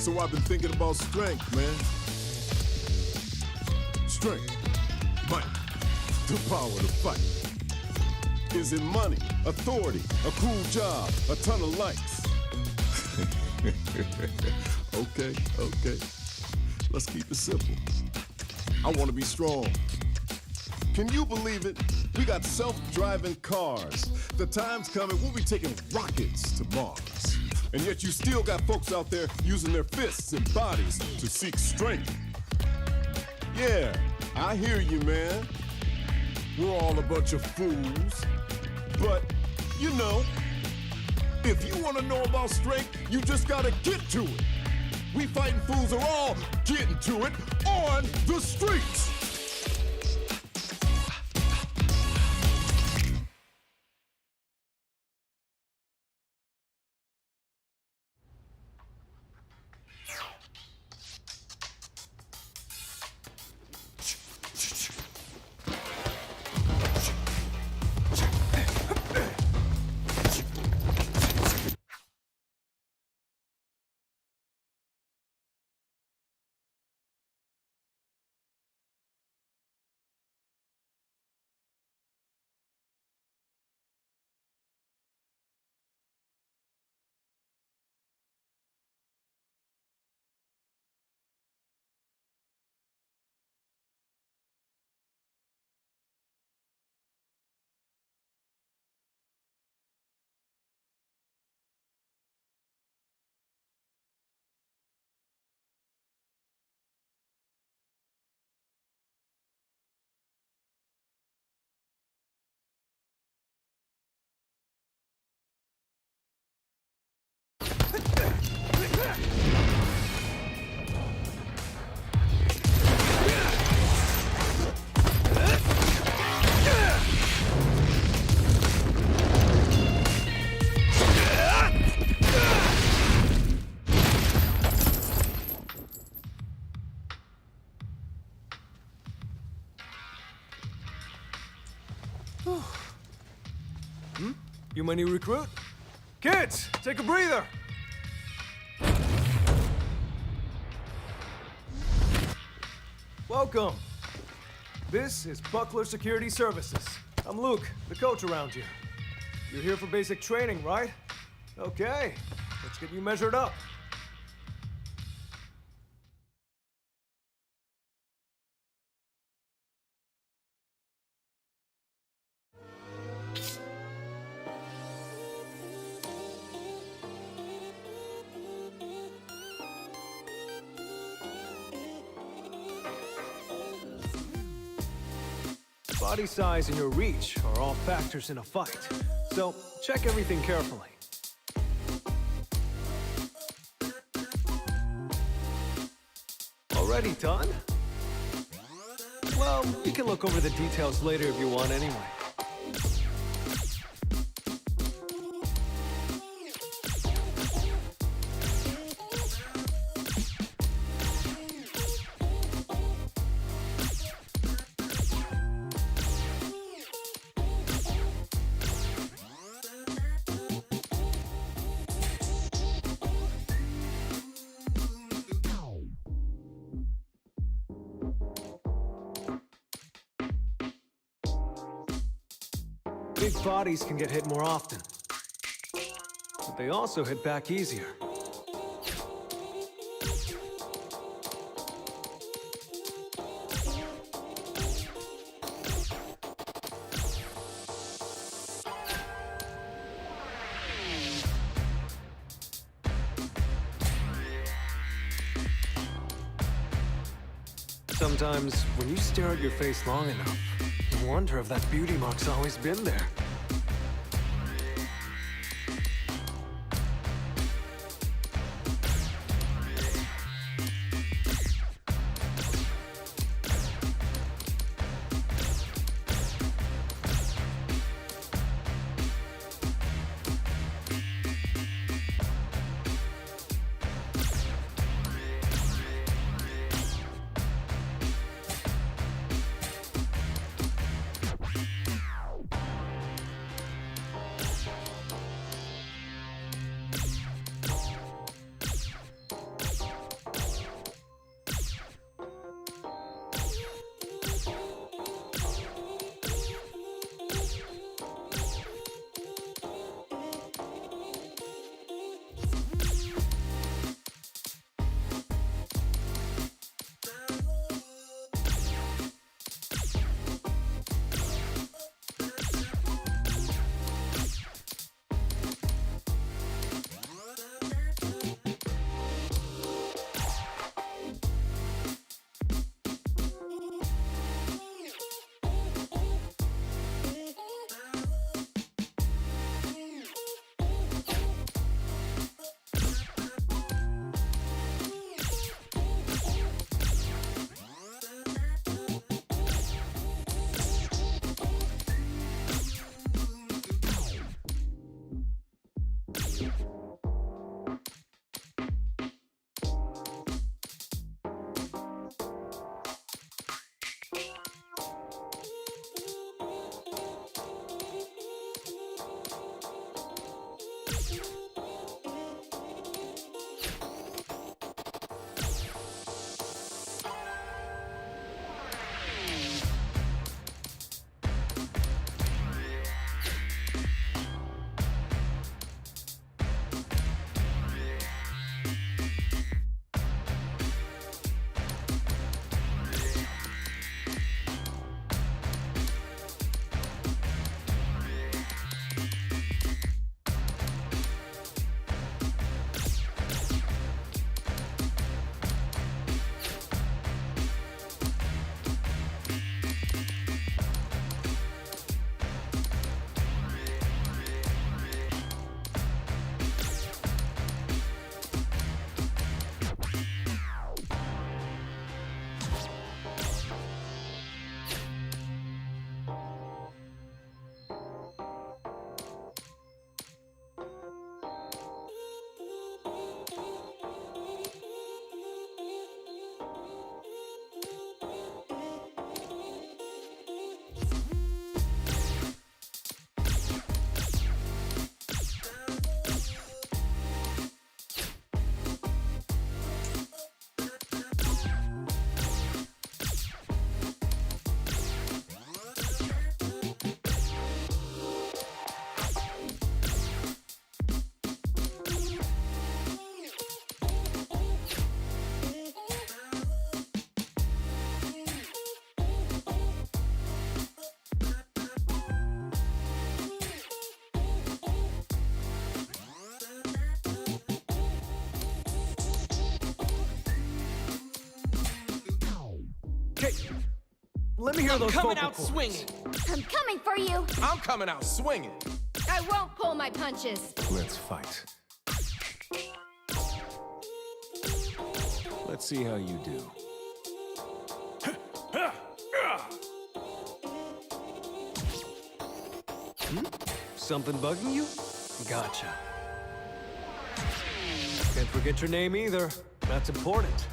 So I've been thinking about strength, man. Strength, might, the power to fight. Is it money, authority, a cool job, a ton of likes? Okay. Let's keep it simple. I want to be strong. Can you believe it? We got self-driving cars. The time's coming, we'll be taking rockets to Mars. And yet you still got folks out there using their fists and bodies to seek strength. Yeah, I hear you, man. We're all a bunch of fools. But, you know, if you want to know about strength, you just gotta get to it. We fighting fools are all getting to it on the streets. You my new recruit? Kids, take a breather! Welcome. This is Buckler Security Services. I'm Luke, the coach around here. You're here for basic training, right? Okay, let's get you measured up. Body size and your reach are all factors in a fight, so check everything carefully. Already done? Well, we can look over the details later if you want anyway. Big bodies can get hit more often, but they also hit back easier. Sometimes, when you stare at your face long enough, you wonder if that beauty mark's always been there. Okay, let me hear those Coming vocal out cords. swinging. I'm coming for you. I'm coming out swinging. I won't pull my punches. Let's fight. Let's see how you do. Something bugging you? Gotcha. Can't forget your name either. That's important.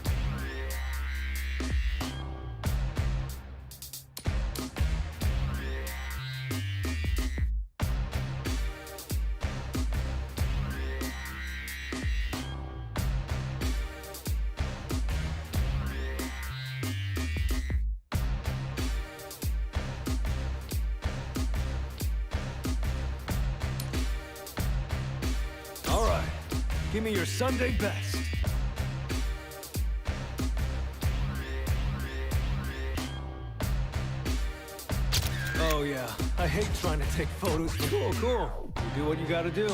All right, give me your Sunday best. Oh yeah, I hate trying to take photos. Cool, cool. You do what you gotta do.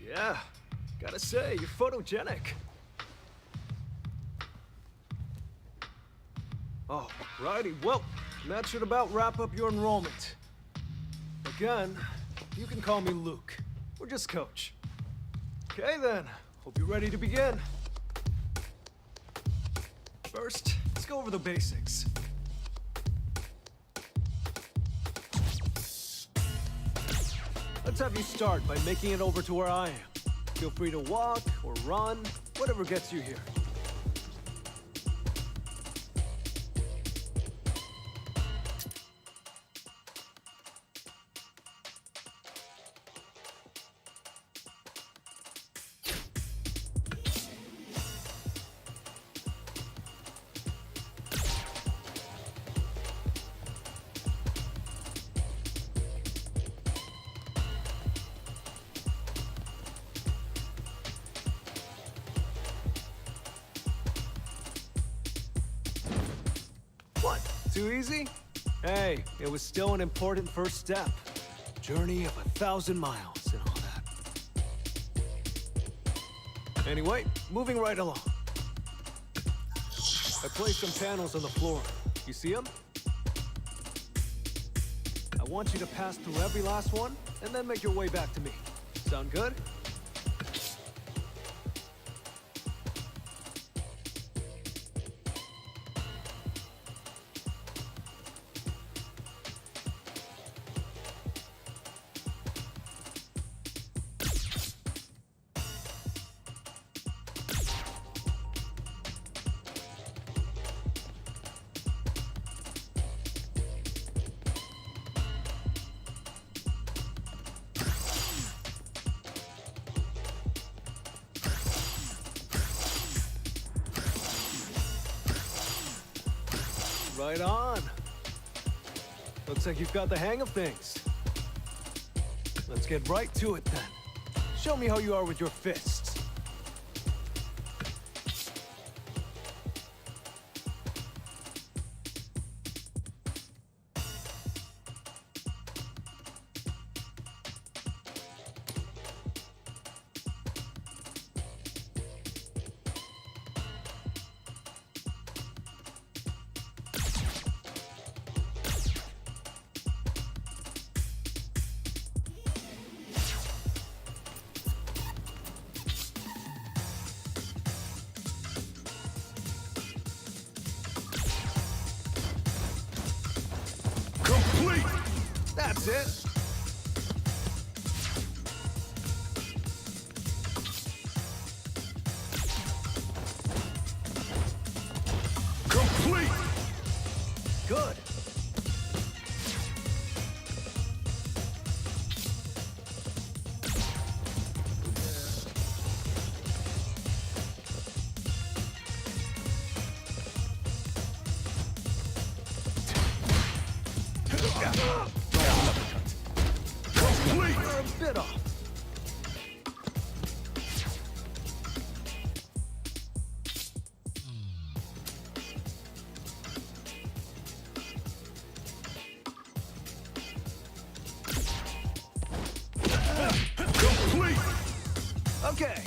Yeah, gotta say, you're photogenic. Alrighty, well, that should about wrap up your enrollment. Again, you can call me Luke, or just Coach. Okay then, hope you're ready to begin. First, let's go over the basics. Let's have you start by making it over to where I am. Feel free to walk or run, whatever gets you here. What? Too easy? Hey, it was still an important first step. Journey of 1,000 miles and all that. Anyway, moving right along. I placed some panels on the floor. You see them? I want you to pass through every last one, and then make your way back to me. Sound good? Right on. Looks like you've got the hang of things. Let's get right to it then. Show me how you are with your fists. Complete! That's it. Complete! Good. Complete! You're a bit off. Complete! Okay.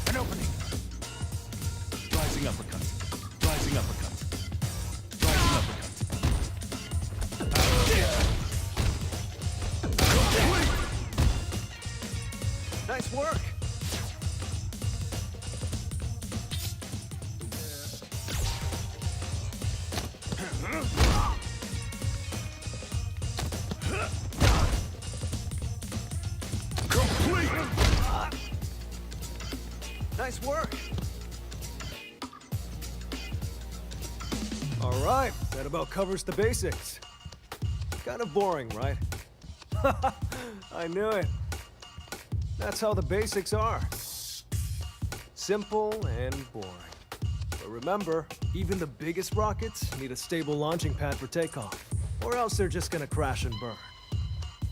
An opening. Rising uppercut. Rising uppercut. Rising uppercut. Nice work. Complete! Nice work. All right, that about covers the basics. Kind of boring, right? I knew it. That's how the basics are. Simple and boring. But remember, even the biggest rockets need a stable launching pad for takeoff, or else they're just gonna crash and burn.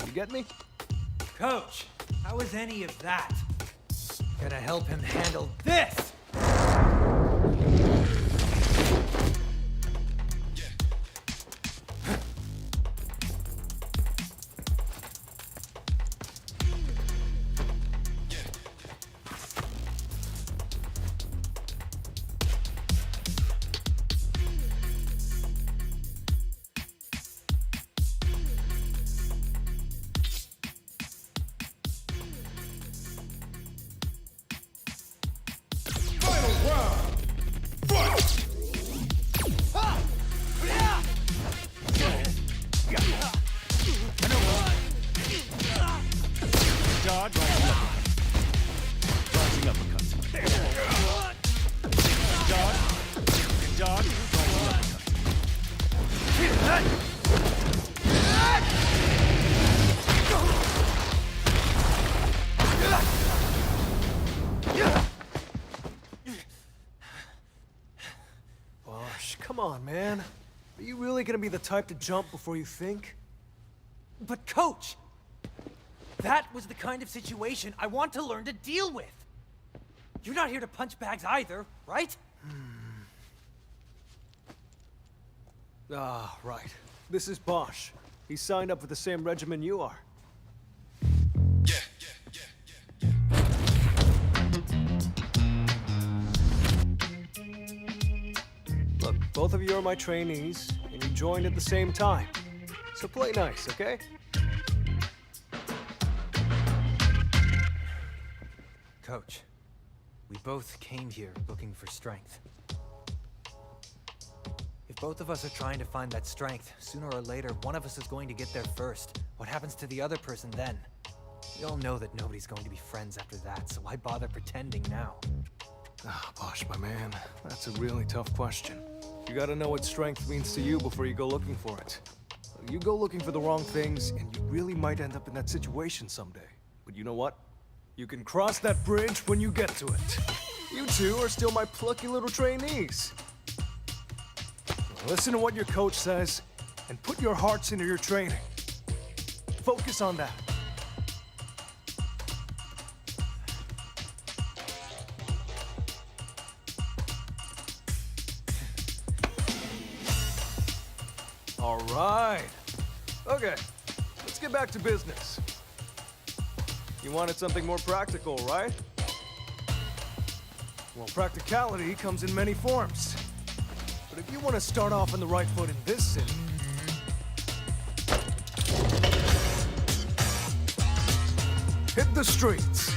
You get me? Coach, how is any of that gonna help him handle this? man. Are you really gonna be the type to jump before you think? But coach, that was the kind of situation I want to learn to deal with. You're not here to punch bags either, right? Ah, right. This is Bosch. He signed up for the same regiment you are. Look, both of you are my trainees, and you joined at the same time. So play nice, okay? Coach, we both came here looking for strength. If both of us are trying to find that strength, sooner or later, one of us is going to get there first. What happens to the other person then? We all know that nobody's going to be friends after that, so why bother pretending now? Ah, Bosch, my man, that's a really tough question. You gotta know what strength means to you before you go looking for it. You go looking for the wrong things, and you really might end up in that situation someday. But you know what? You can cross that bridge when you get to it. You two are still my plucky little trainees. Listen to what your coach says, and put your hearts into your training. Focus on that. All right. Okay, let's get back to business. You wanted something more practical, right? Well, practicality comes in many forms. But if you want to start off on the right foot in this city, hit the streets.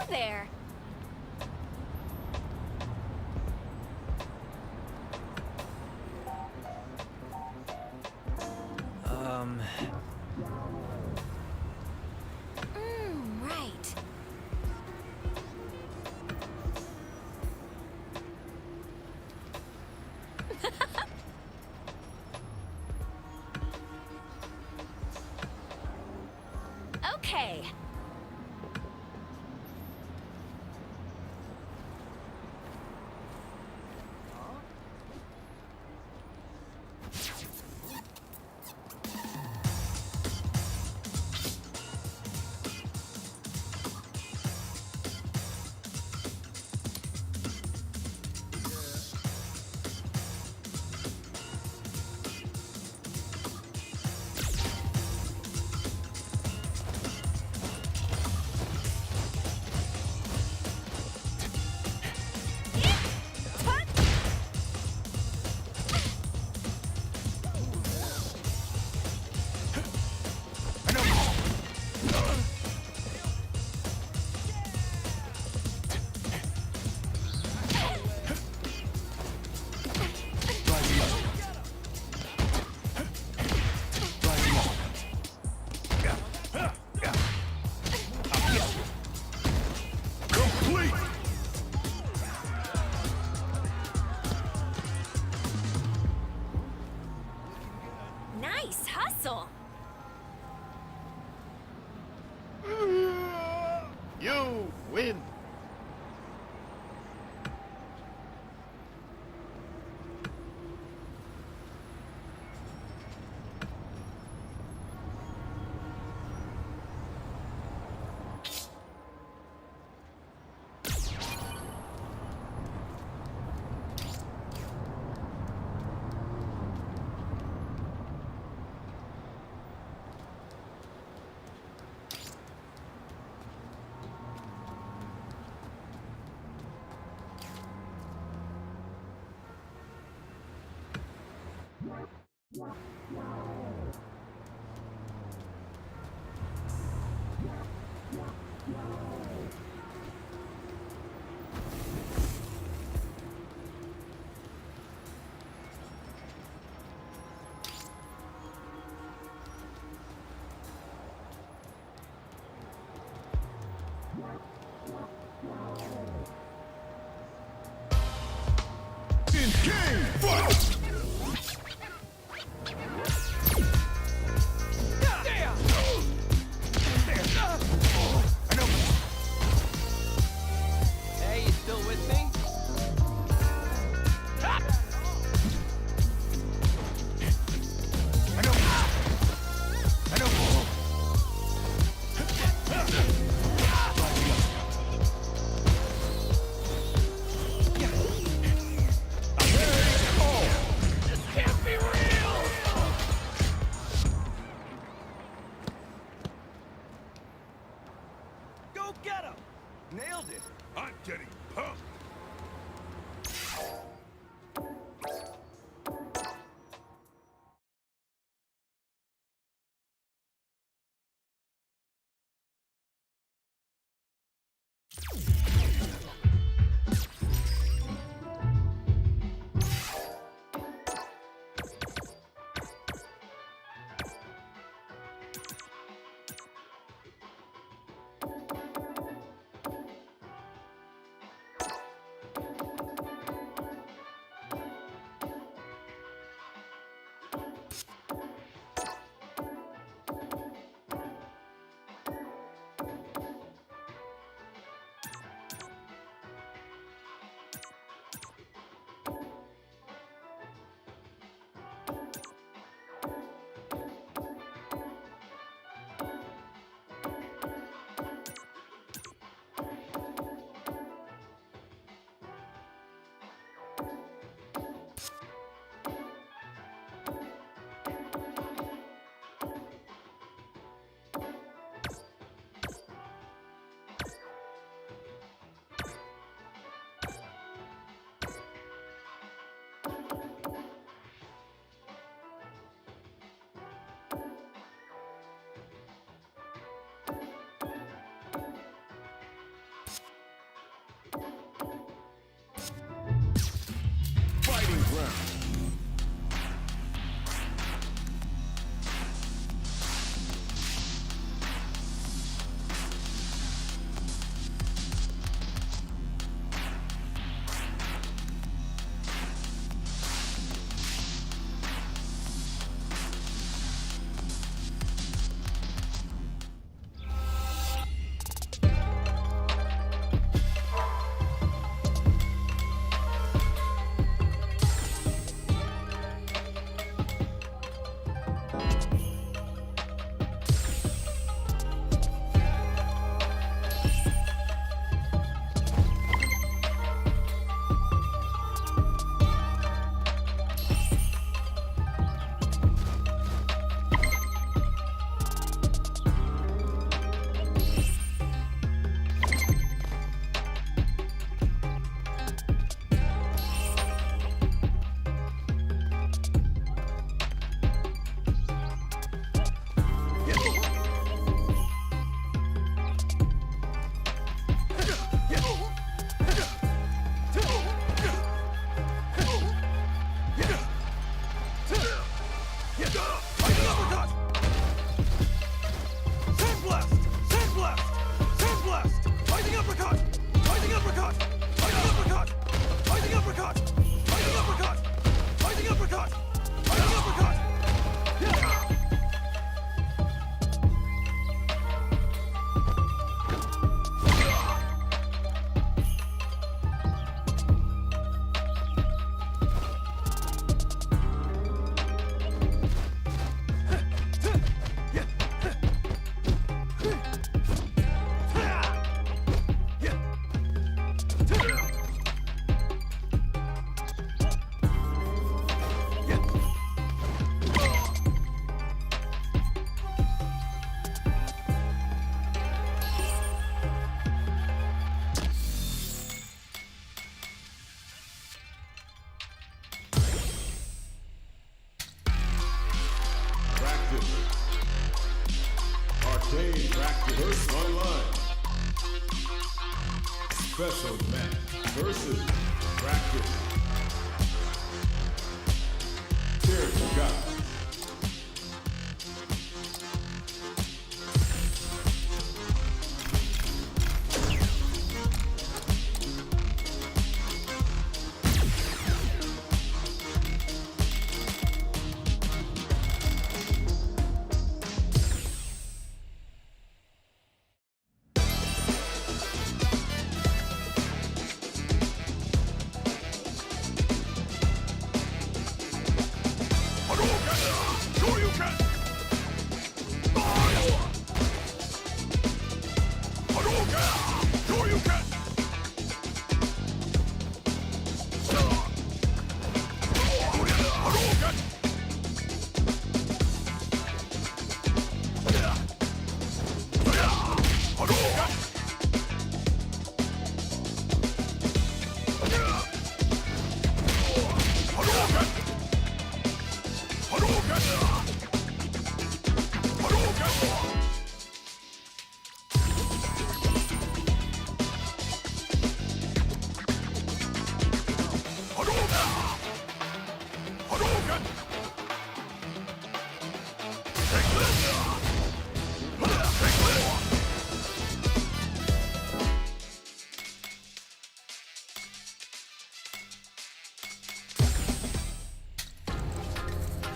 there. Right. Okay. Complete! Nice hustle. You win. In game, fight! Hey, you still with me? Go get him! Nailed it! I'm getting pumped! special match versus practice. Here you go.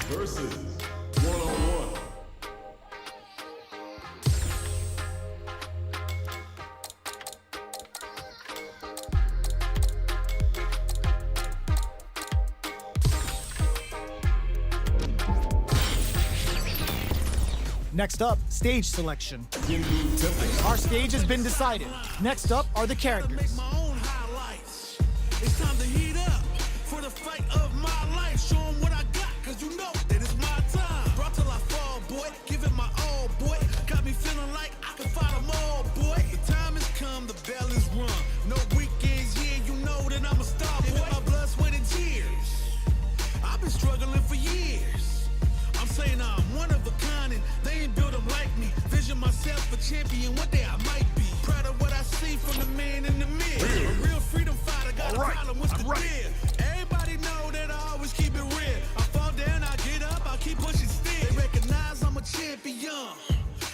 Versus one-on-one. Next up, stage selection. Our stage has been decided. Next up are the characters. Make my own highlights. It's time to heat up for the fight of my life. Show 'em what I got, cause you know that it's my time. Brought till I fall, boy. Give it my all, boy. Got me feeling like I can fight 'em all, boy. The time has come, the bell is rung. No weekends, yeah, you know that I'm a star, boy. My blood, sweat, and tears. I've been struggling for years. I'm saying I'm one of a kind and they ain't built 'em like me. Vision myself a champion, one day I might be. Proud of what I see from the man in the mirror. A real freedom fighter, got a problem, what's the deal? Everybody know that I always keep it real. I fall down, I get up, I keep pushing still. They recognize I'm a champion.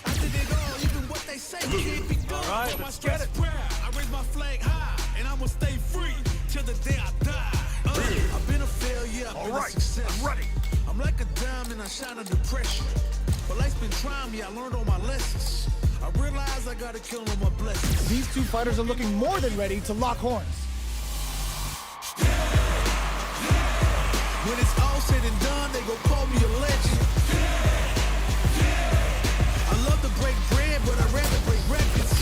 I did it all, even what they say can't be done. All right, Got my let's get stripes it. proud, I raise my flag high, and I'ma stay free till the day I die. I've been a failure, I've been a success. I'm ready. I'm like a diamond, I shine under pressure. But life's been trying me, I learned all my lessons. I realize I gotta kill all my blessings. These two fighters are looking more than ready to lock horns. When it's all said and done, they gon' call me a legend. I love to break bread, but I'd rather break records.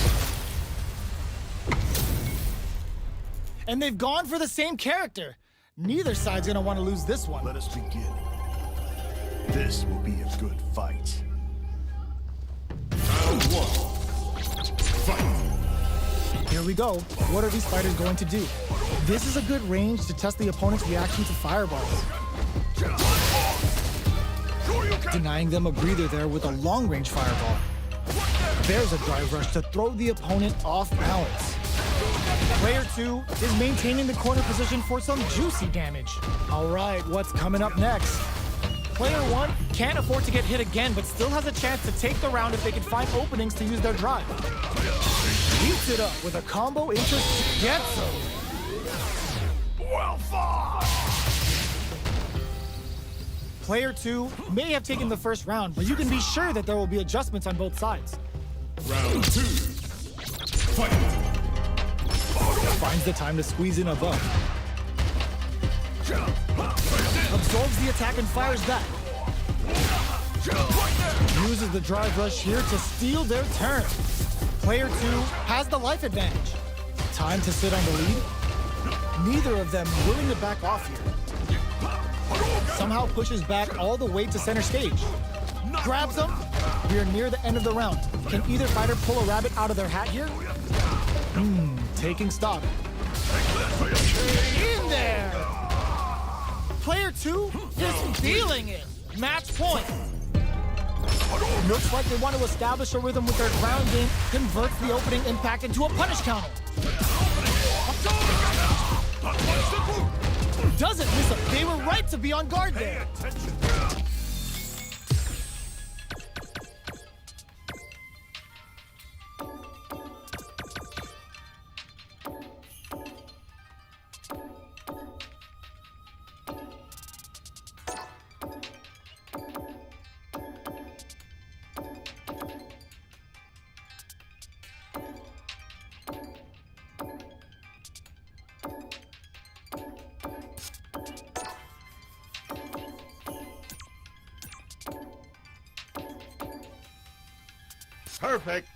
And they've gone for the same character. Neither side's gonna want to lose this one. Let us begin. This will be a good fight. Round one. Fight. Here we go. What are these fighters going to do? This is a good range to test the opponent's reaction to fireballs. Denying them a breather there with a long-range fireball. There's a drive rush to throw the opponent off balance. Player 2 is maintaining the corner position for some juicy damage. All right, what's coming up next? Player 1 can't afford to get hit again, but still has a chance to take the round if they can find openings to use their drive. Heats it up with a combo into Getzo. Well fought! Player 2 may have taken the first round, but you can be sure that there will be adjustments on both sides. Round two. Fight. Finds the time to squeeze in above. Absorbs the attack and fires back. Uses the drive rush here to steal their turn. Player 2 has the life advantage. Time to sit on the lead. Neither of them willing to back off here. Somehow pushes back all the way to center stage. Grabs him. We are near the end of the round. Can either fighter pull a rabbit out of their hat here? Taking stock. In there! Player 2 is feeling it. Match point. Looks like they want to establish a rhythm with their ground game, converts the opening impact into a punish counter. Doesn't miss a. They were right to be on guard there. Perfect.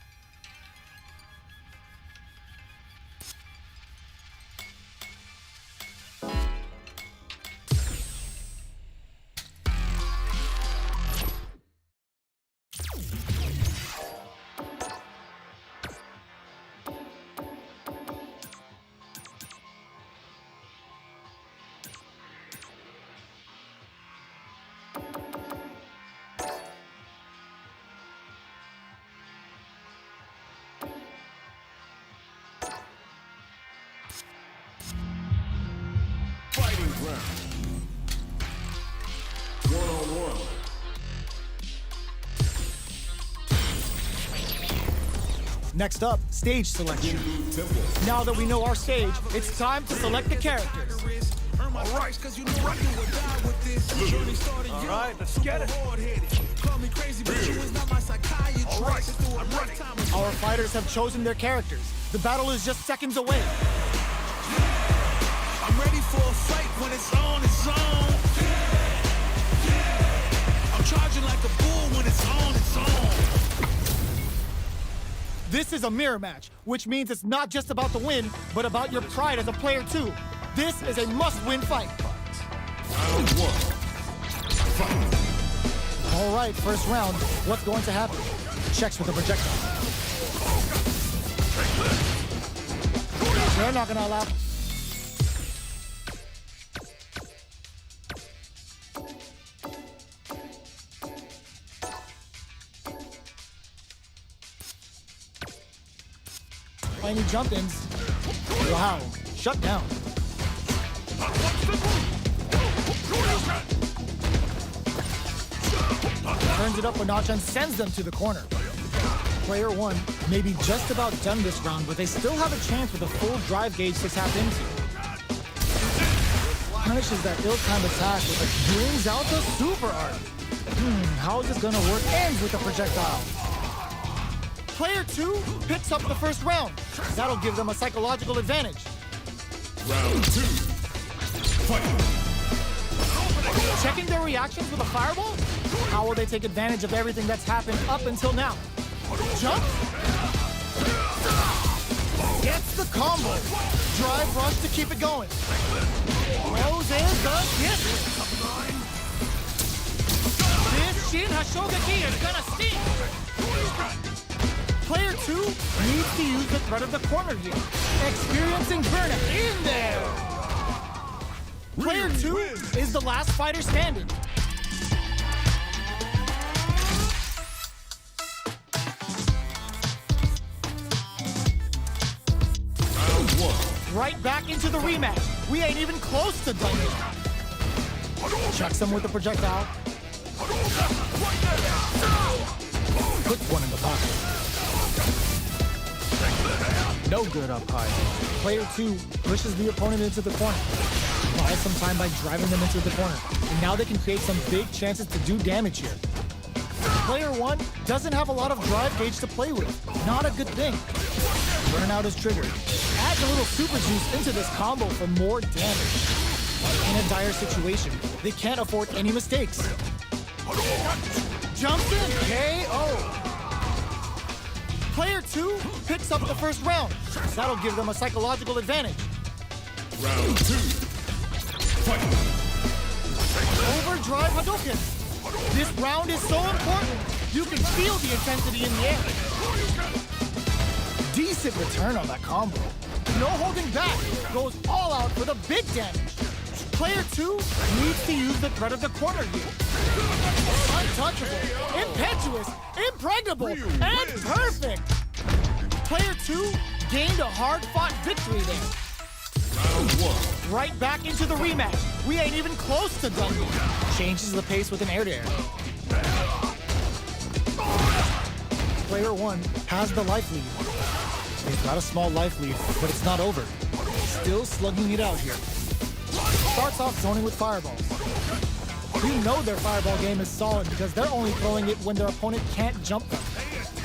Fighting round. One-on-one. Next up, stage selection. Temple. Now that we know our stage, it's time to select the characters. Earn my rights, cause you know I do or die with this. Journey started young, right, let's get it. hard-headed. Call me crazy, but you is not my psychiatrist. All right, It's through a I'm ready. lifetime of Our fighters have chosen their characters. The battle is just seconds away. I'm ready for a fight when it's on, it's on. I'm charging like a bull when it's on, it's on. This is a mirror match, which means it's not just about the win, but about your pride as a player too. This is a must-win fight. Round one. Fight. All right, first round. What's going to happen? Checks with the projectile. They're not gonna allow. Any jump-ins. Wow, shut down. Turns it up a notch and sends them to the corner. Player one may be just about done this round, but they still have a chance with a full drive gauge to tap into. Punishes that ill-timed attack with a brings out the super art. How is this gonna work? Ends with a projectile. Player two picks up the first round. That'll give them a psychological advantage. Round two. Fight. Checking their reactions with a fireball? How will they take advantage of everything that's happened up until now? Jump. Gets the combo. Drive rush to keep it going. Throws in the hit. This Shin Hashogaki is gonna sting. Player two needs to use the threat of the corner here. Experiencing burnout in there. Player two is the last fighter standing. Round one. Right back into the rematch. We ain't even close to done yet. Checks him with the projectile. Puts one in the pocket. No good up high. Player two pushes the opponent into the corner. Buys some time by driving them into the corner. And now they can create some big chances to do damage here. Player one doesn't have a lot of drive gauge to play with. Not a good thing. Burnout is triggered. Adds a little super juice into this combo for more damage. In a dire situation, they can't afford any mistakes. Jumps in, KO. Player two picks up the first round. That'll give them a psychological advantage. Round two. Fight. Overdrive Hadouken. This round is so important. You can feel the intensity in the air. Decent return on that combo. No holding back. Goes all out for the big damage. Player two needs to use the threat of the corner here. Untouchable, impetuous, impregnable, and perfect. Player two gained a hard-fought victory there. Right back into the rematch. We ain't even close to done yet. Changes the pace with an air-to-air. Player 1 has the life lead. He's got a small life lead, but it's not over. Still slugging it out here. Starts off zoning with fireballs. You know their fireball game is solid because they're only throwing it when their opponent can't jump them.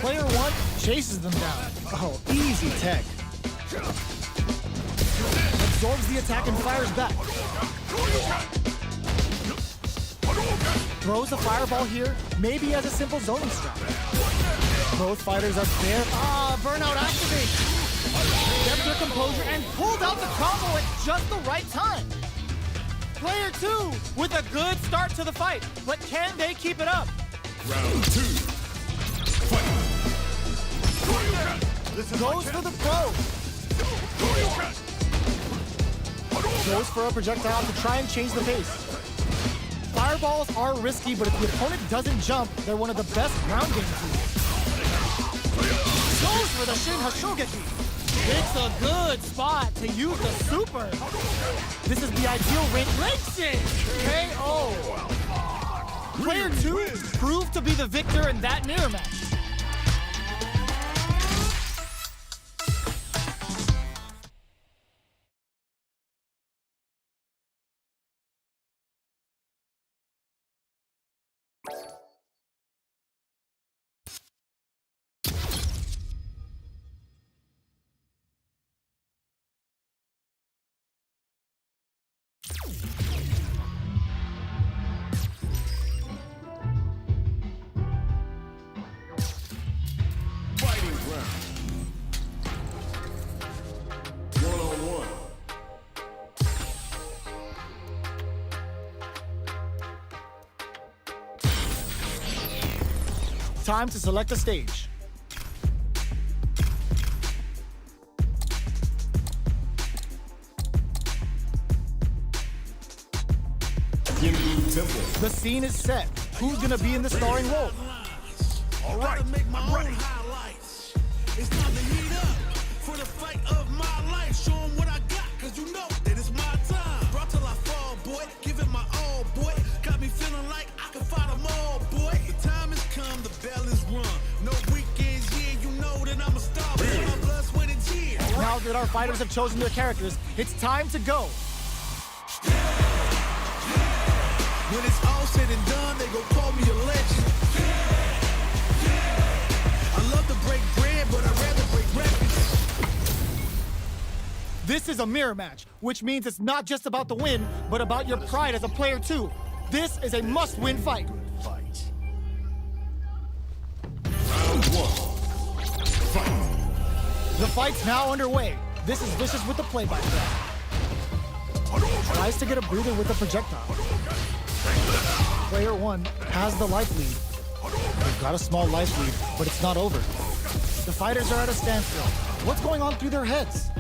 Player 1 chases them down. Oh, easy tech. Absorbs the attack and fires back. Throws a fireball here, maybe as a simple zoning strat. Both fighters are there. Burnout activates. Kept their composure and pulled out the combo at just the right time. Player 2 with a good start to the fight, but can they keep it up? Round 2. Fight. Goes for the throw. Goes for a projectile to try and change the pace. Fireballs are risky, but if the opponent doesn't jump, they're one of the best ground game tools. Goes for the Shin Hashogeki. It's a good spot to use the super. This is the ideal ring. Lynxing! KO. Player 2 proved to be the victor in that mirror match. Fighting round. 1-on-1. Time to select a stage. Gimbu Temple. The scene is set. Who's gonna be in the starring role? All right, Gotta make my I'm ready. own highlights. It's time to heat up for the fight of my life. Show 'em what I got, cause you know that it's my time. Brought till I fall, boy. Give it my all, boy. Got me feeling like I can fight 'em all, boy. The time has come, the bell is rung. No weekends, yeah, you know that I'm a star. My blood, sweat, and tears. Now that our fighters have chosen their characters, it's time to go. When it's all said and done, they gon' call me a legend. I love to break bread, but I'd rather break records. This is a mirror match, which means it's not just about the win, but about your pride as a player too. This is a must-win fight. Fight. Round 1. Fight. The fight's now underway. This is Vicious with the play-by-play. Tries to get a breather with the projectile. Player 1 has the life lead. They've got a small life lead, but it's not over. The fighters are at a standstill. What's going on through their heads?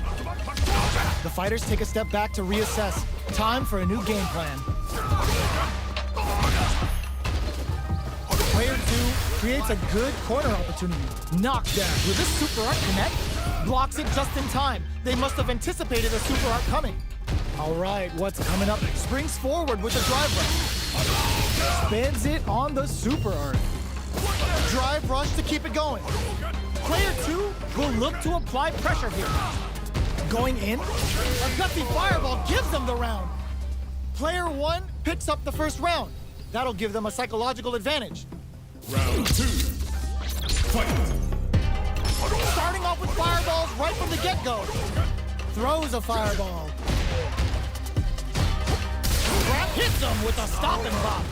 The fighters take a step back to reassess. Time for a new game plan. Player 2 creates a good corner opportunity. Knockdown. Will this super art connect? Blocks it just in time. They must have anticipated a super art coming. All right, what's coming up? Springs forward with a drive rush. Spins it on the super art. Drive rush to keep it going. Player 2 will look to apply pressure here. Going in, a gutsy fireball gives them the round. Player 1 picks up the first round. That'll give them a psychological advantage. Round 2. Fight. Starting off with fireballs right from the get-go. Throws a fireball. Hits him with a stop and block.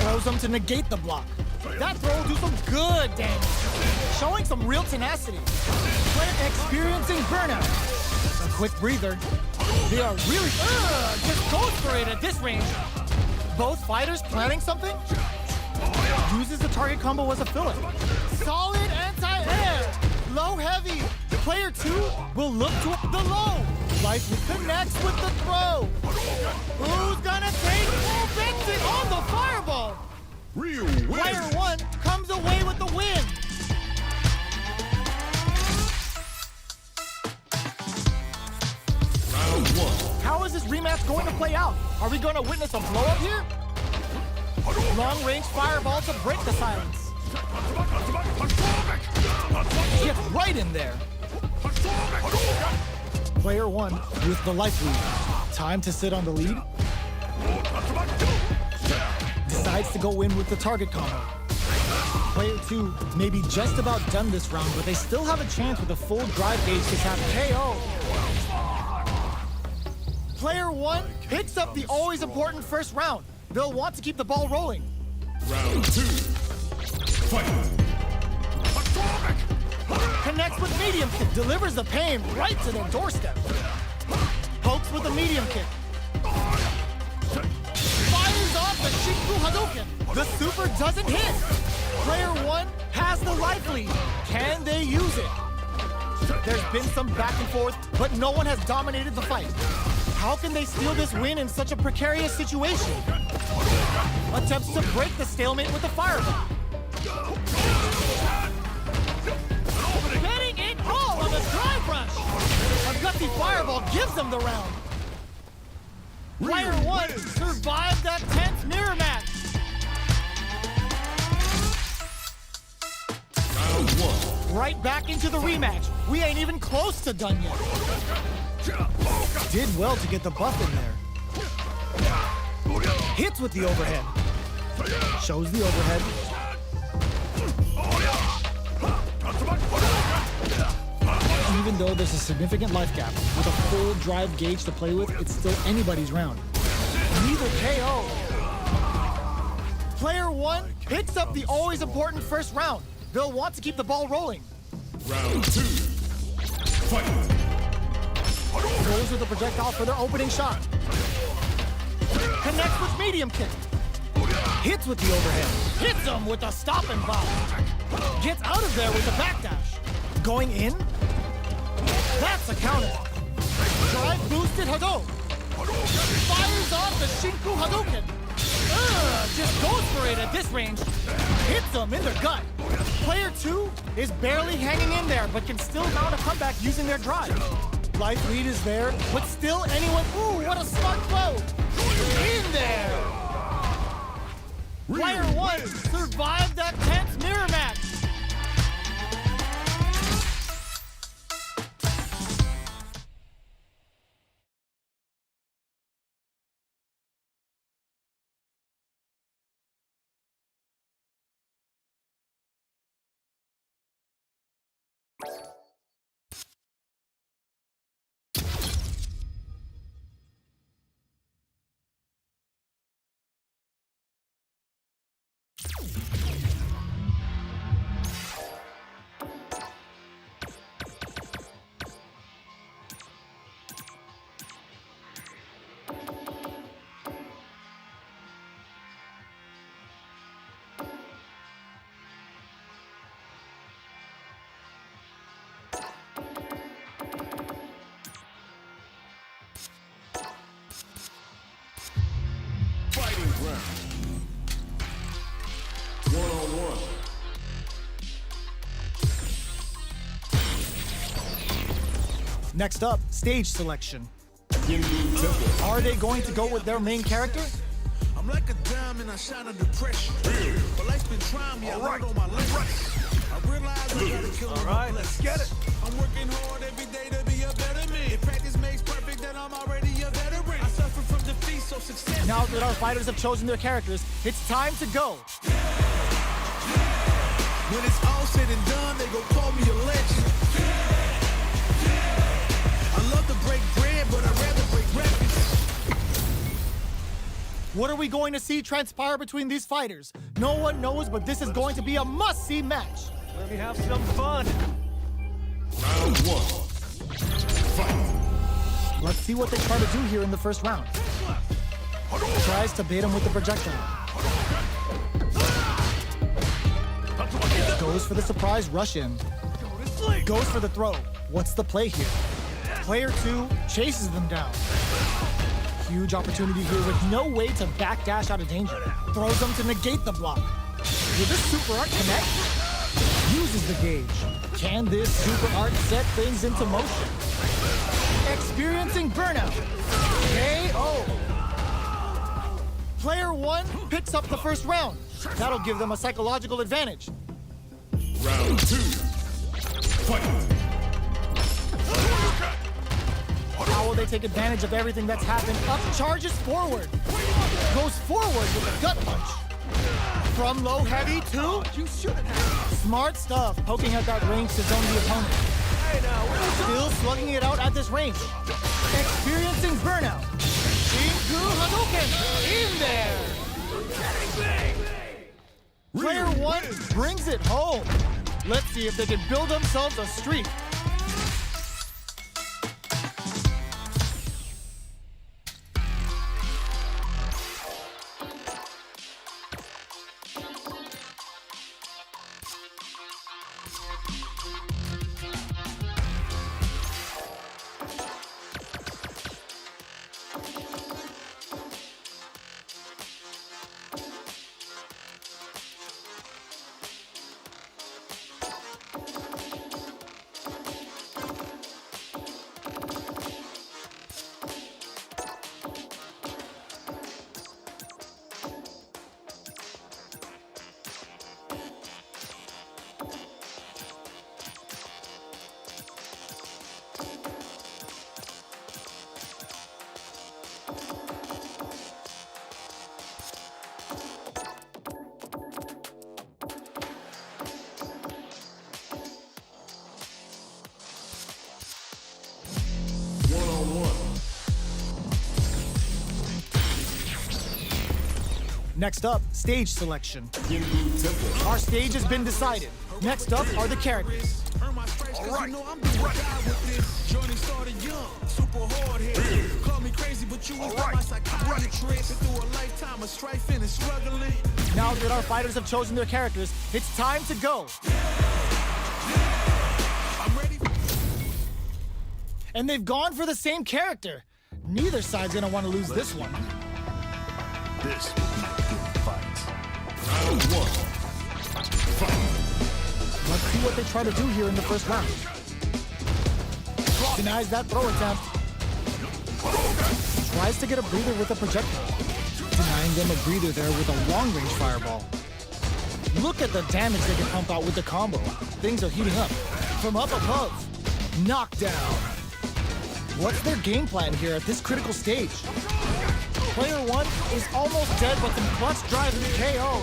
Throws him to negate the block. That throw will do some good damage. Showing some real tenacity. Player experiencing burnout. A quick breather. They are really just goes for it at this range. Both fighters planning something? Uses the target combo as a filler. Solid anti-air. Low heavy. Player 2 will look to the low. Life connects with the throw. Who's gonna take full victory on the fireball? Real Player win. 1 comes away with the win. Round How is this rematch going to play out? Are we going to witness a blow-up here? Long-range fireball to break the silence. Gets right in there. Player 1 with the life lead. Time to sit on the lead. Decides to go in with the target combo. Player 2 may be just about done this round, but they still have a chance with a full drive gauge to tap KO. Player 1 picks up the always important first round. They'll want to keep the ball rolling. Round 2. Fight. Connects with medium kick, delivers the pain right to their doorstep. Pokes with a medium kick. Fires off the Shinku Hadouken. The super doesn't hit. Player 1 has the life lead. Can they use it? There's been some back and forth, but no one has dominated the fight. How can they steal this win in such a precarious situation? Attempts to break the stalemate with the fireball. Betting it all on the drive rush. A gutsy fireball gives them the round. Player 1 survived that tense mirror match. Round 1. Right back into the rematch. We ain't even close to done yet. Did well to get the buff in there. Hits with the overhead. Shows the overhead. Even though there's a significant life gap, with a full drive gauge to play with, it's still anybody's round. Neither KO. Player 1 picks up the always important first round. They'll want to keep the ball rolling. Round 2. Fight. Goes with the projectile for their opening shot. Connects with medium kick. Hits with the overhead. Hits him with a stop and bomb. Gets out of there with the backdash. Going in. That's a counter. Drive boosted Hadouken. Fires off the Shinku Hadouken. Just goes for it at this range. Hits them in their gut. Player 2 is barely hanging in there, but can still mount a comeback using their drive. Life lead is there, but still anyone... Ooh, what a smart throw! In there! Player 1 survived that tense mirror match. Fighting round. 1-on-1. Next up, stage selection. Hindu Temple. Are they going to go with their main character? I'm like a diamond, I shine under pressure. But life's been trying me, I learned on my lesson. I realize I gotta kill All right, let's get it. I'm working hard every day to be a better man. If practice makes perfect, then I'm already a veteran. I suffer from defeat, so success. Now that our fighters have chosen their characters, it's time to go. When it's all said and done, they gon' call me a legend. I love to break bread, but I'd rather break records. What are we going to see transpire between these fighters? No one knows, but this is going to be a must-see match. Let me have some fun. Round 1. Fight. Let's see what they try to do here in the first round. Tries to bait him with the projectile. Goes for the surprise rush in. Goes for the throw. What's the play here? Player 2 chases them down. Huge opportunity here with no way to backdash out of danger. Throws them to negate the block. Will this super art connect? Uses the gauge. Can this super art set things into motion? Experiencing burnout. KO. Player 1 picks up the first round. That'll give them a psychological advantage. Round 2. Fight. How will they take advantage of everything that's happened? Up charges forward. Goes forward with a gut punch. From low heavy to smart stuff, poking at that range to zone the opponent. Still slugging it out at this range. Experiencing burnout. Shinku Hadouken in there. Player 1 brings it home. Let's see if they can build themselves a streak. Next up, stage selection. Our stage has been decided. Next up are the characters. Earn my stripes 'cause you know I'm the guy with this. Journey started young, super hard hit. Call me crazy, but you was not my psychiatrist. Been through a lifetime of strife and struggling. Now that our fighters have chosen their characters, it's time to go. I'm ready. And they've gone for the same character. Neither side's gonna want to lose this one. This will be a good fight. Round 1. Fight. Let's see what they try to do here in the first round. Denies that throw attempt. Tries to get a breather with a projectile. Denying them a breather there with a long-range fireball. Look at the damage they can pump out with the combo. Things are heating up. From up above. Knockdown. What's their game plan here at this critical stage? Player 1 is almost dead, but some clutch drives and KO.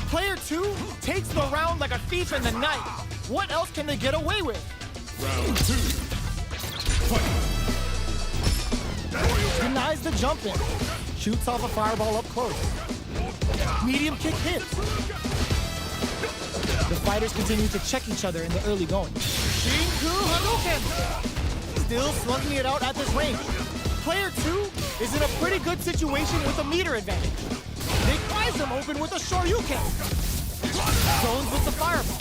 Player 2 takes the round like a thief in the night. What else can they get away with? Round 2. Fight. Denies the jump in. Shoots off a fireball up close. Medium kick hits. The fighters continue to check each other in the early going. Shinku Hadouken! Still slugging it out at this range. Player 2 is in a pretty good situation with a meter advantage. They prize him open with a Shoryuken. Zones with the fireball.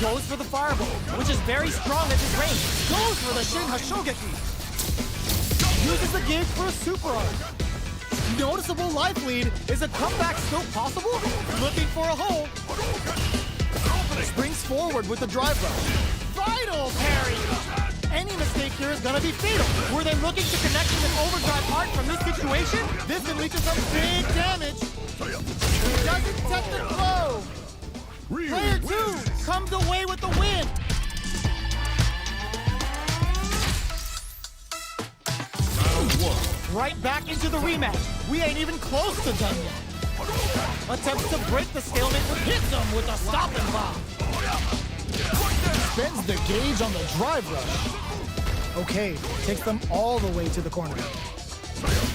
Goes for the fireball, which is very strong at this range. Goes for the Shin Hashogeki. Uses the gauge for a super arm. Noticeable life lead. Is a comeback still possible? Looking for a hole. Springs forward with the drive rush. Vital parry! Any mistake here is gonna be fatal. Were they looking to connect with an overdrive arc from this situation? This can lead to some big damage. Doesn't test the flow. Player 2 comes away with the win. Round 1. Right back into the rematch. We ain't even close to done yet. Attempts to break the stalemate, but hits them with a stopping bomb. Spends the gauge on the drive rush. Okay, takes them all the way to the corner.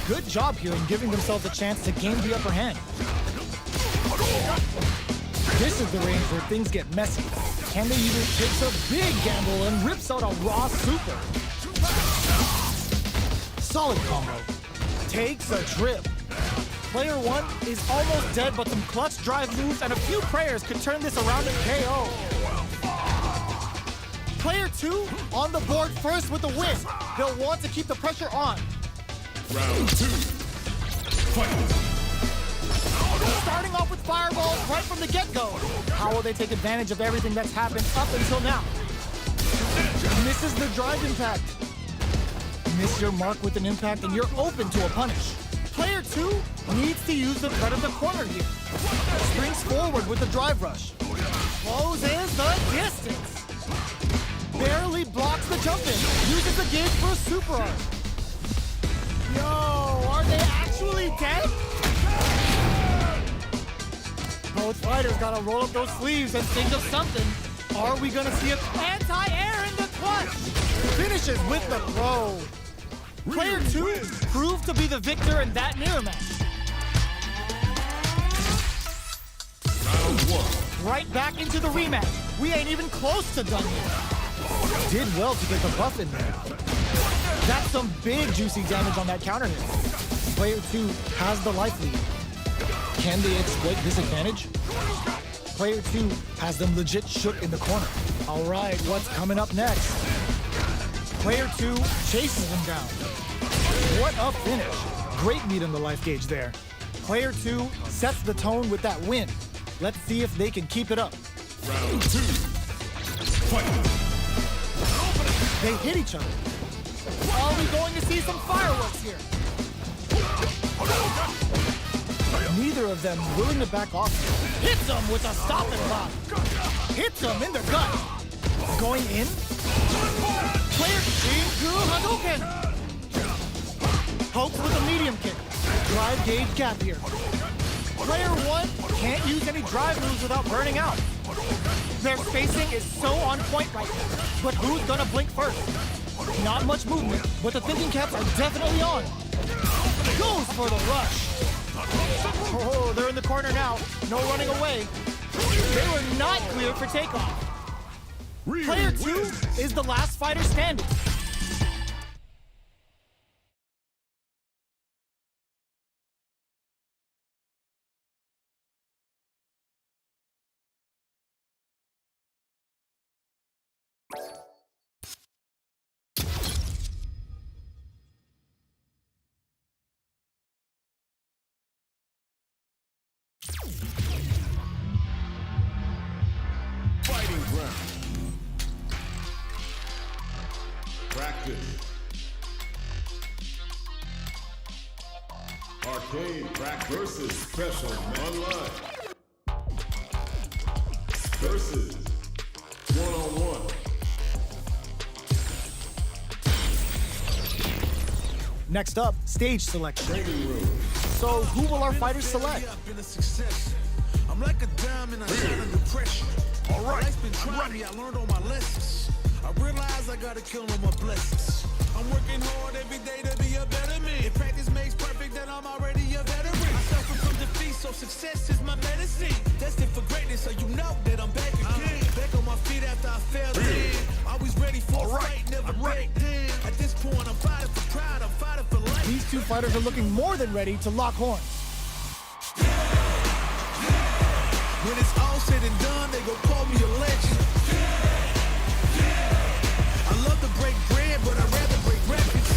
Good job here in giving themselves a chance to gain the upper hand. This is the range where things get messy. Can they either takes a big gamble and rips out a raw super? Solid combo. Takes a trip. Player 1 is almost dead, but some clutch drive moves and a few prayers could turn this around and KO. Player 2 on the board first with the win. He'll want to keep the pressure on. Round 2. Fight. Starting off with fireballs right from the get-go. How will they take advantage of everything that's happened up until now? Misses the drive impact. miss your mark with an impact and you're open to a punish. Player 2 needs to use the threat of the corner here. Springs forward with the drive rush. Closes the distance. Barely blocks the jump in. Uses the gauge for a super arm. Yo, are they actually dead? Both fighters gotta roll up those sleeves and think of something. Are we gonna see an anti-air in the clutch? Finishes with the throw. Player 2 proved to be the victor in that mirror match. Round 1. Right back into the rematch. We ain't even close to done yet. Did well to get the buff in there. That's some big juicy damage on that counter hit. Player 2 has the life lead. Can they exploit this advantage? Player 2 has them legit shook in the corner. All right, what's coming up next? Player 2 chases him down. What a finish. Great beat on the life gauge there. Player 2 sets the tone with that win. Let's see if they can keep it up. Round 2. Fight. They hit each other. Are we going to see some fireworks here? Neither of them willing to back off. Hits him with a stop and block. Hits him in the gut. Going in. Player Shingu Hadouken. Pokes with a medium kick. Drive gauge gap here. Player 1 can't use any drive moves without burning out. Their spacing is so on point right now. But who's gonna blink first? Not much movement, but the thinking caps are definitely on. Goes for the rush. Oh, they're in the corner now. No running away. They were not clear for takeoff. Player 2 is the last fighter standing. Fighting ground. Practice. Arcade track versus special online. Versus one-on-one. Next up, stage selection. Training room. So who will our fighters select? Been a success. I'm like a diamond, I shine under pressure. All right, Life's been trying me, I learned all my lessons. I realize I gotta kill all my blessings. I'm working hard every day to be a better man. If practice makes perfect, then I'm already a veteran. I suffer from defeat, so success is my medicine. Destined for greatness, so you know that I'm back again. Back on my feet after I fell in. Always ready for a fight, never break down. At this point, I'm fighting for pride, I'm fighting for life. These two fighters are looking more than ready to lock horns. When it's all said and done, they gon' call me a legend. I love to break bread, but I'd rather break records.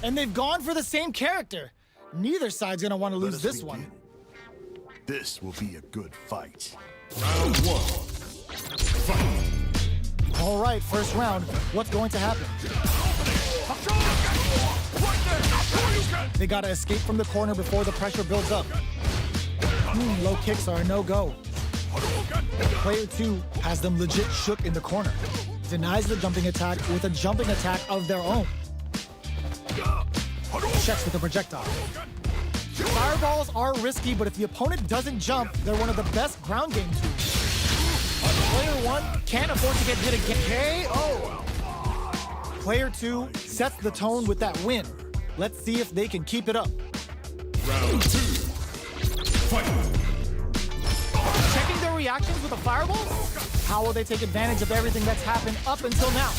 And they've gone for the same character. Neither side's gonna want to lose this one. This will be a good fight. Round 1. Fight. All right, first round. What's going to happen? They gotta escape from the corner before the pressure builds up. Low kicks are a no-go. Player 2 has them legit shook in the corner. Denies the jumping attack with a jumping attack of their own. Checks with a projectile. Fireballs are risky, but if the opponent doesn't jump, they're one of the best ground game tools. Player 1 can't afford to get hit again. KO! Player 2 sets the tone with that win. Let's see if they can keep it up. Round 2. Fight. Checking their reactions with the fireballs? How will they take advantage of everything that's happened up until now?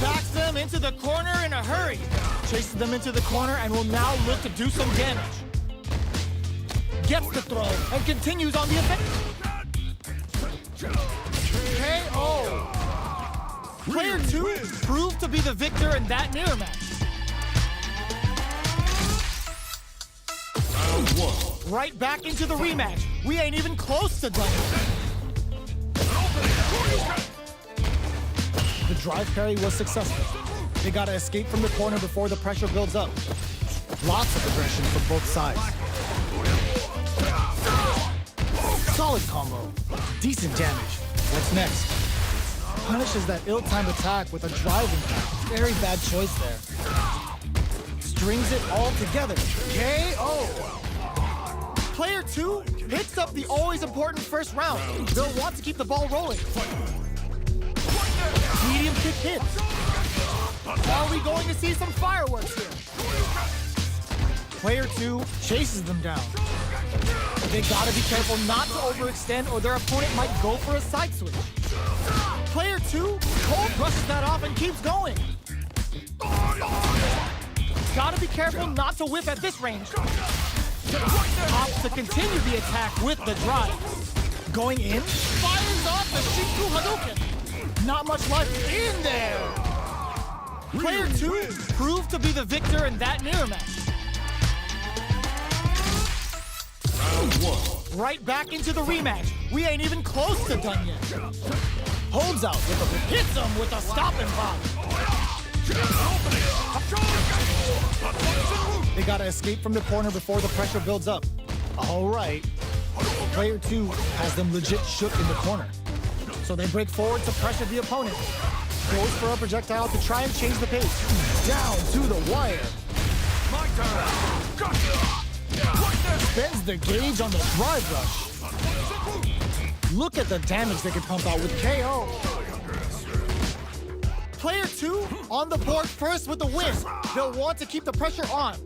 Backs them into the corner in a hurry. Chases them into the corner and will now look to do some damage. Gets the throw and continues on the offensive. KO! Player 2 proved to be the victor in that mirror match. Round 1. Right back into the rematch. We ain't even close to done. The drive parry was successful. They gotta escape from the corner before the pressure builds up. Lots of aggression from both sides. Solid combo. Decent damage. What's next? Punishes that ill-timed attack with a driving attack. Very bad choice there. Strings it all together. KO! Player 2 picks up the always important first round. They'll want to keep the ball rolling. Medium kick hits. Are we going to see some fireworks here? Player 2 chases them down. They gotta be careful not to overextend or their opponent might go for a side switch. Player 2 cold brushes that off and keeps going. Gotta be careful not to whip at this range. Opts to continue the attack with the drive. Going in, fires off the Shinku Hadouken. Not much life in there. Player 2 proved to be the victor in that mirror match. Round 1. Right back into the rematch. We ain't even close to done yet. Holds out with a hits him with a stopping bomb. They gotta escape from the corner before the pressure builds up. All right. Player 2 has them legit shook in the corner. So they break forward to pressure the opponent. Goes for a projectile to try and change the pace. Down to the wire. My turn. Spends the gauge on the drive rush. Look at the damage they can pump out with KO. Player 2 on the board first with the win. They'll want to keep the pressure on.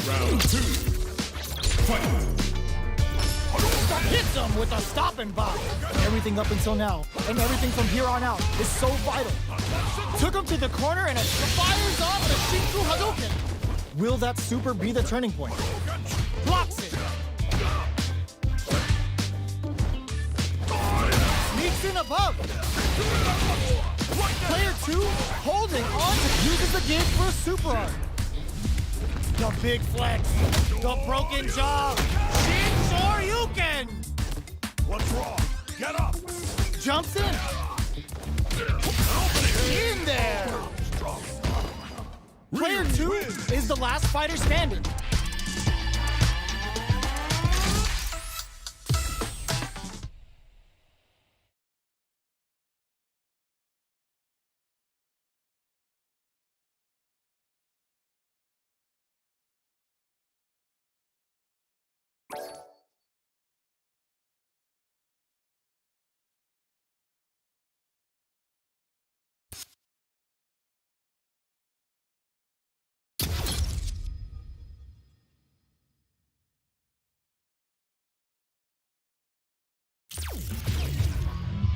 Round 2. Fight. Hits him with a stopping bomb. Everything up until now, and everything from here on out, is so vital. Took him to the corner and it fires off the Shinku Hadouken. Will that super be the turning point? Blocks it. Sneaks in above. Player 2 holding on, uses the gauge for a super arm. The big flex. The broken jaw. Shin Shoryuken. What's wrong? Get up. Jumps in. In there. Player 2 is the last fighter standing.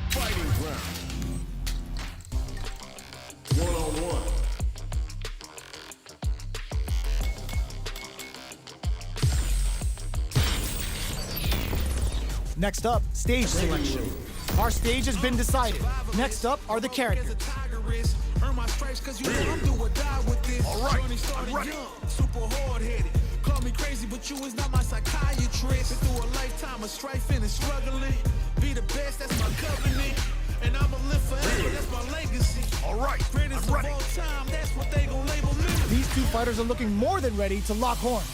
Fighting round. 1-on-1. Next up, stage selection. Our stage has been decided. Next up are the characters. Earn my stripes cause you know I'm do or die with this. All right, Journey started I'm ready. young, super hard-headed. Call me crazy, but you is not my psychiatrist. Been through a lifetime of strifing and struggling. Be the best, that's my covenant. And I'ma live forever, that's my legacy. All right, Greatest I'm of ready. all time, that's what they gon' label me. These two fighters are looking more than ready to lock horns.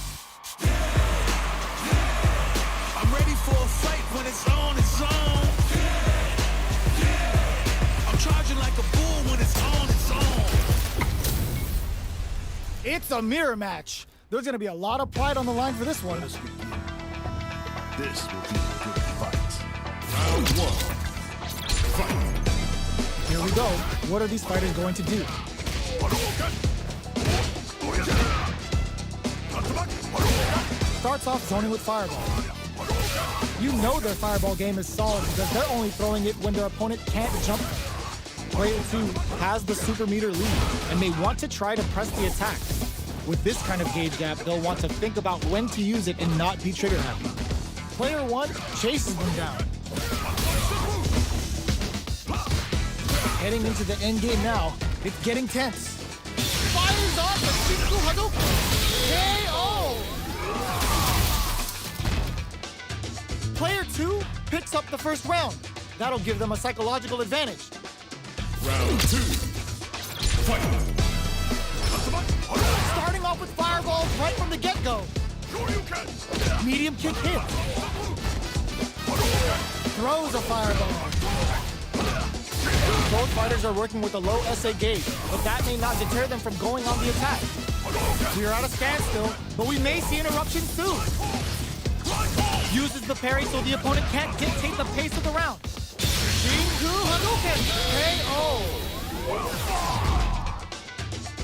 I'm ready for a fight when it's on its own. I'm charging like a bull when it's on its own. It's a mirror match. There's gonna be a lot of pride on the line for this one. This will be a good fight. Round 1. Fight. Here we go. What are these fighters going to do? Starts off zoning with Fireball. You know their Fireball game is solid because they're only throwing it when their opponent can't jump them. Player 2 has the super meter lead and may want to try to press the attack. With this kind of gauge gap, they'll want to think about when to use it and not be trigger happy. Player 1 chases them down. Heading into the end game now, it's getting tense. Fires off the Shinku Hadouken! KO! Player 2 picks up the first round. That'll give them a psychological advantage. Round 2. Fight! Starting off with fireballs right from the get-go. Medium kick hit. Throws a fireball. Both fighters are working with a low SA gauge, but that may not deter them from going on the attack. We are at a standstill, but we may see an eruption soon. Uses the parry so the opponent can't dictate the pace of the round. Shinku Hadouken! KO!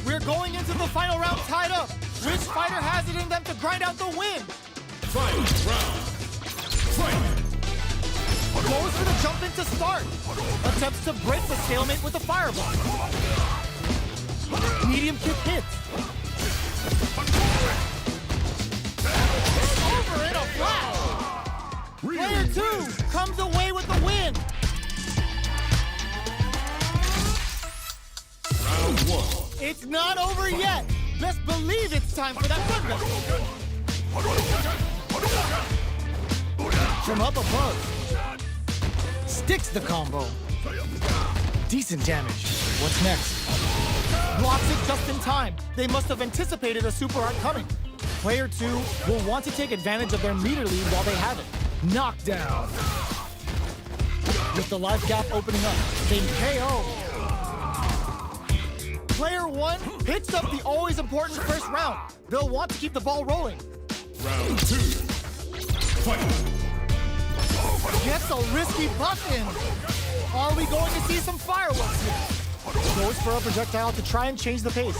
We're going into the final round tied up. Which fighter has it in them to grind out the win? Final round. Fight! Goes for the jump in to start. Attempts to break the stalemate with a fireball. Medium kick hits. Over in a flash. Player 2 comes away with the win. Round 1. It's not over yet. Best believe it's time for that comeback. From up above. Sticks the combo. Decent damage. What's next? Blocks it just in time. They must have anticipated a super art coming. Player 2 will want to take advantage of their meter lead while they have it. Knockdown. With the life gap opening up, they KO. Player 1 picks up the always important first round. They'll want to keep the ball rolling. Round 2. Fight! Gets a risky buff in. Are we going to see some fireworks here? Goes for a projectile to try and change the pace.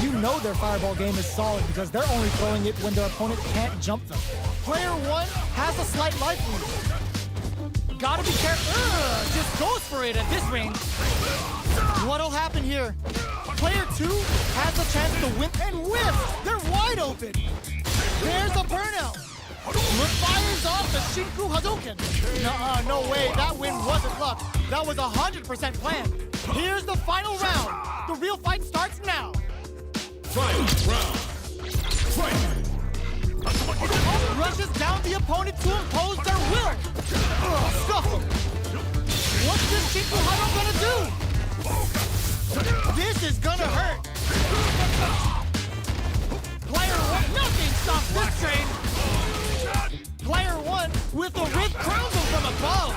You know their fireball game is solid because they're only throwing it when their opponent can't jump them. Player 1 has a slight life lead. Gotta be careful. Just goes for it at this range. What'll happen here? Player 2 has a chance to win and whiff. They're wide open. There's a burnout. Fires off the Shinku Hadouken. No way, that win wasn't luck. That was 100% planned. Here's the final round. The real fight starts now. Final round. Fight! Rushes down the opponent to impose their will. Scuffle. What's this Shinku Hadouken gonna do? This is gonna hurt. Player 1, nothing stops this train. Player 1 with the Rift Crowns from above.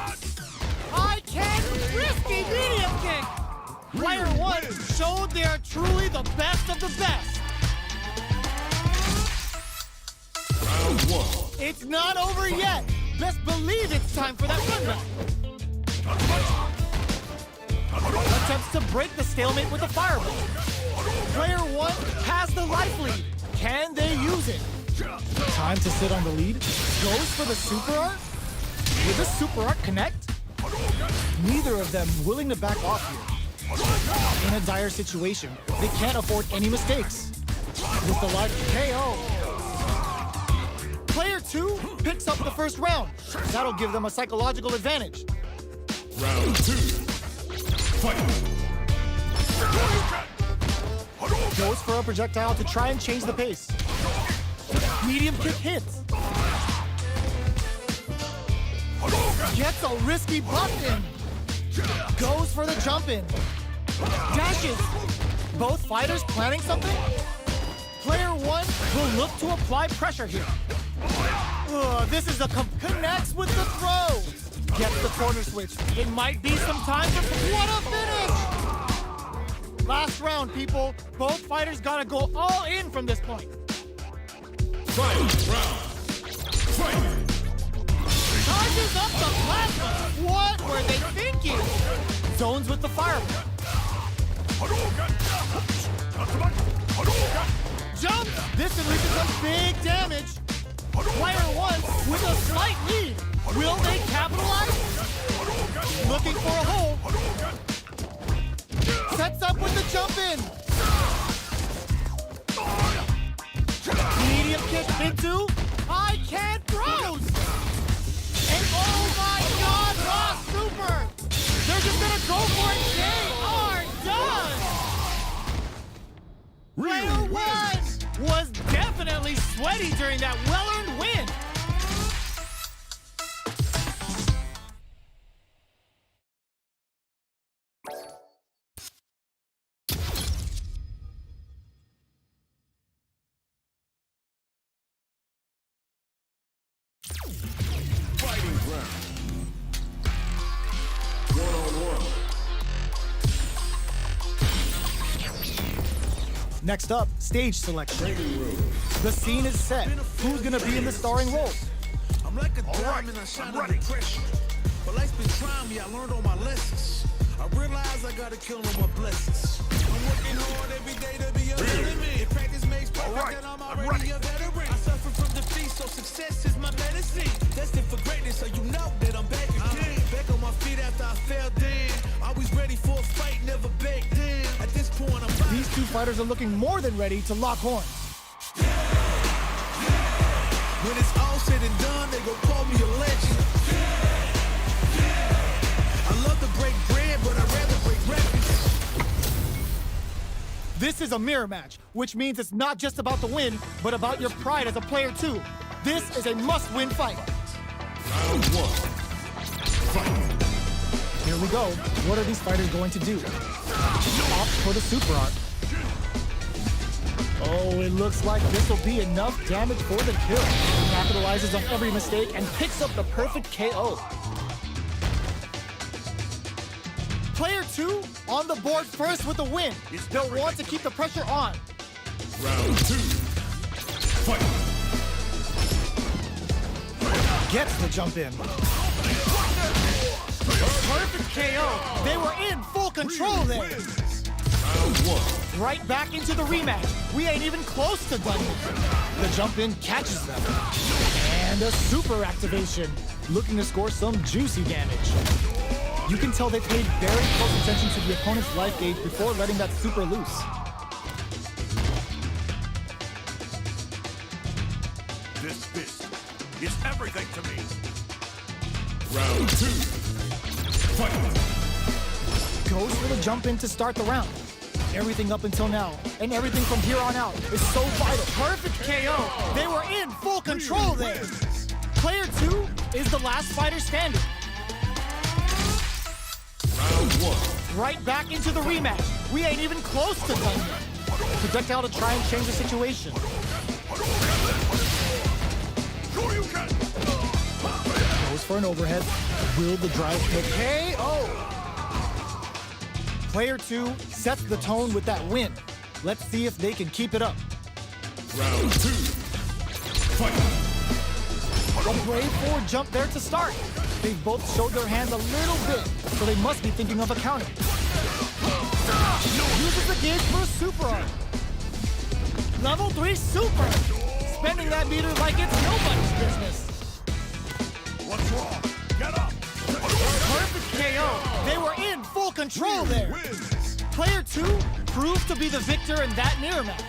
I can risky medium kick. Player 1 showed they are truly the best of the best. Round 1. It's not over yet. Best believe it's time for that comeback. Attempts to break the stalemate with a fireball. Player 1 has the life lead. Can they use it? Time to sit on the lead. Goes for the super art. Will this super art connect? Neither of them willing to back off here. In a dire situation, they can't afford any mistakes. With the life KO. Player 2 picks up the first round. That'll give them a psychological advantage. Round 2. Fight! Goes for a projectile to try and change the pace. Medium kick hits. Gets a risky buff in. Goes for the jump in. Dashes. Both fighters planning something? Player 1 will look to apply pressure here. This is connects with the throw. Gets the corner switch. It might be some time for what a finish! Last round, people. Both fighters gotta go all in from this point. Final round. Fight! Charges up the plasma. What were they thinking? Zones with the fireball. Jump! This can lead to some big damage. Player 1 with a slight lead. Will they capitalize? Looking for a hole. Sets up with the jump in. Medium kick into. I can't throws. And oh my God, raw super. They're just gonna go for it. They are done. Player 1 was definitely sweaty during that well-earned win. Next up, stage selection. The scene is set. Who's gonna be in the starring role? I'm like a diamond, I shine under pressure. But life's been trying me, I learned all my lessons. I realize I gotta kill all my blessings. I'm working hard every day to be a better man. If practice makes perfect, then I'm already a veteran. I suffer from defeat, so success is my medicine. Destined for greatness, so you know that I'm back again. Back on my feet after I fell down. Always ready for a fight, never back down. At this point, I'm These two fighters are looking more than ready to lock horns. when it's all said and done, they gon' call me a legend. I love to break bread, but I'd rather break records. This is a mirror match, which means it's not just about the win, but about your pride as a player too. This is a must-win fight. Round 1. Fight. Here we go. What are these fighters going to do? Opt for the super art. Oh, it looks like this will be enough damage for the kill. He capitalizes on every mistake and picks up the perfect KO. Player 2 on the board first with the win. They'll want to keep the pressure on. Round 2. Fight. Gets the jump in. Perfect KO. They were in full control there. Round 1. Right back into the rematch. We ain't even close to done with. The jump in catches them. And a super activation. Looking to score some juicy damage. You can tell they paid very close attention to the opponent's life gauge before letting that super loose. This fist is everything to me. Round 2. Fight. Goes for the jump in to start the round. Everything up until now, and everything from here on out, is so vital. Perfect KO. They were in full control there. Player 2 is the last fighter standing. Round 1. Right back into the rematch. We ain't even close to done yet. Projectile to try and change the situation. Goes for an overhead. Will the drive hit? KO! Player 2 sets the tone with that win. Let's see if they can keep it up. Round 2. Fight. A brave forward jump there to start. They've both showed their hand a little bit, so they must be thinking of a counter. Uses the gauge for a super art. Level 3 super. Spending that meter like it's nobody's business. What's wrong? Get up. Perfect KO. They were in full control there. Player 2 proved to be the victor in that mirror match.